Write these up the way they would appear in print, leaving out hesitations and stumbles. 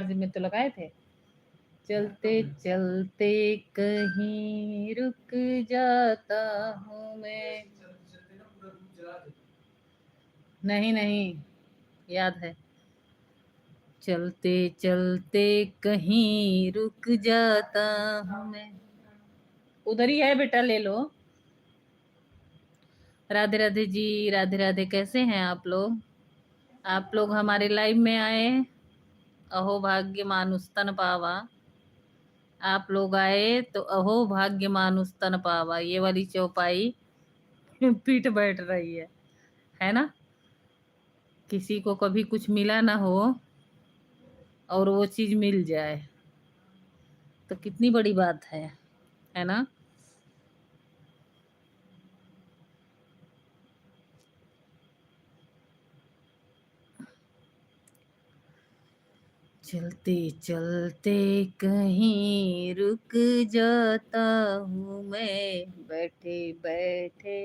नमाज में तो लगाए थे। चलते चलते कहीं रुक जाता हूँ मैं। नहीं नहीं, याद है। चलते चलते कहीं रुक जाता हूँ मैं। उधर ही है बेटा, ले लो। राधे राधे जी, राधे राधे। कैसे हैं आप लोग? आप लोग हमारे लाइव में आए। अहो भाग्य मानुस्तन पावा। आप लोग आए तो अहो भाग्य मानुस्तन पावा, ये वाली चौपाई पीट बैठ रही है ना। किसी को कभी कुछ मिला ना हो और वो चीज मिल जाए तो कितनी बड़ी बात है ना। चलते चलते कहीं रुक जाता हूँ मैं, बैठे बैठे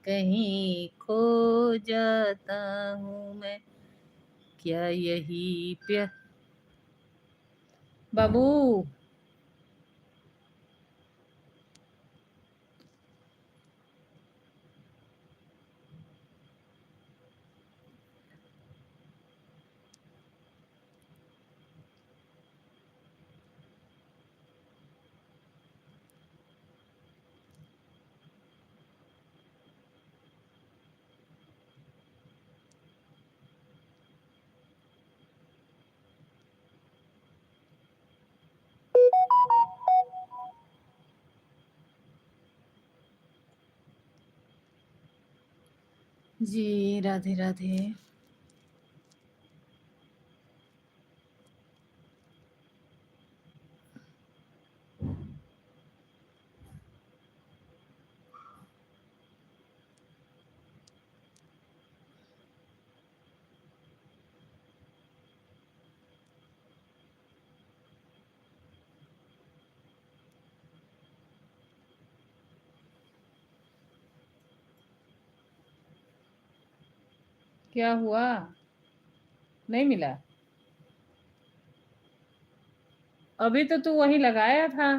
कहीं खो जाता हूँ मैं। क्या यही प्या बाबू। जी राधे राधे। क्या हुआ? नहीं मिला? अभी तो तू वही लगाया था।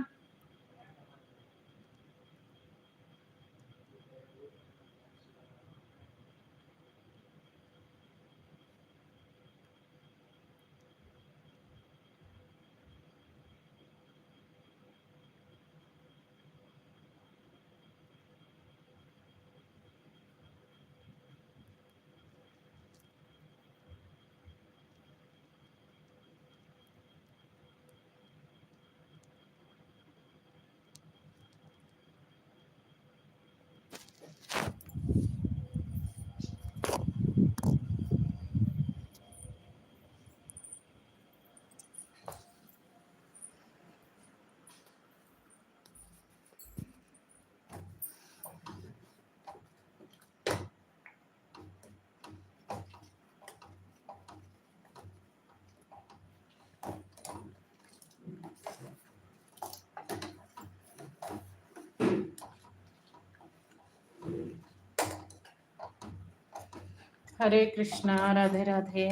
हरे कृष्णा, राधे राधे।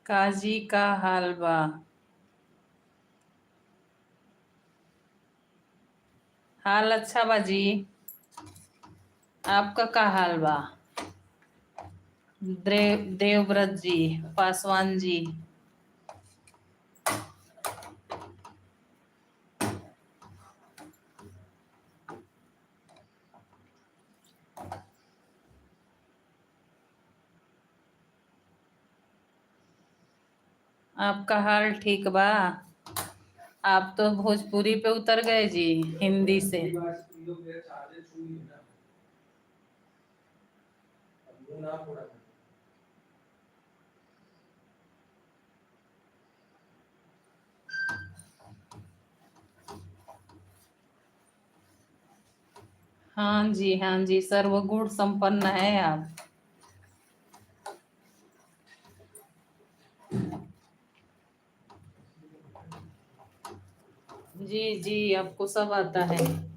काजी का हाल बा? हाल अच्छा बाजी। आपका का हाल बा? देवव्रत जी, पासवान जी। आपका हाल ठीक बा? आप तो भोजपुरी पे उतर गए जी, हिंदी से। हाँ जी, सर्वगुण संपन्न है आप। जी जी, आपको सब आता है।